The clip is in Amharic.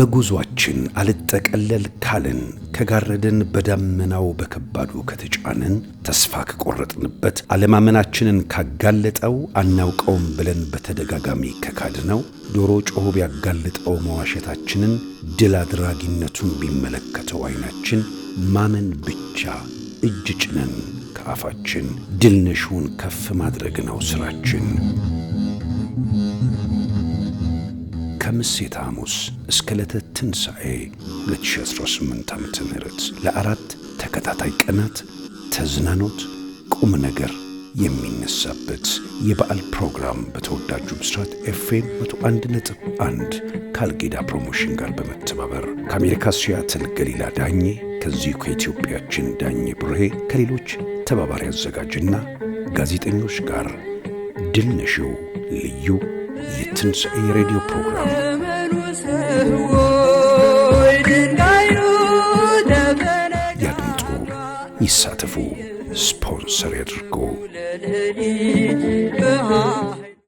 በጉዟችን አልጠቀለል ካልን ከጋረደን በዳመናው በከባዱ ከተጫነን ተስፋ ከቆረጥንበት አለማመናችንን ካጋለጠው አናውቀውም ብለን በተደጋጋሚ ከካድነው ዶሮ ጮሆ ቢያጋልጠው መዋሸታችንን ድል አድራጊነቱን ቢመለከተው አይናችን ማመን ብቻ እጅ ጭነን ከአፋችን ድል ነሹን ከፍ ማድረግ ነው ስራችን። ከምሴተ ሐሙስ እስከ ዕለተ ትንሣኤ 2018 ዓመተ ምህረት ለአራት ተከታታይ ቀናት ተዝናኖት ቁም ነገር የሚነሳበት የበዓል ፕሮግራም በተወዳጁ ብስራት ኤፍኤም 101.1 ካልጌዳ ፕሮሞሽን ጋር በመተባበር ከአሜሪካ ሲያትል ገሊላ ዳኜ ከዚሁ ከኢትዮጵያችን ዳኜ ብርሄ ከሌሎች ተባባሪ አዘጋጅና ጋዜጠኞች ጋር ድል ነሺው ልዩ የትንሣኤ ሬዲዮ ፕሮግራም ያድምጡ፣ ይሳተፉ፣ ስፖንሰር ያድርጉ።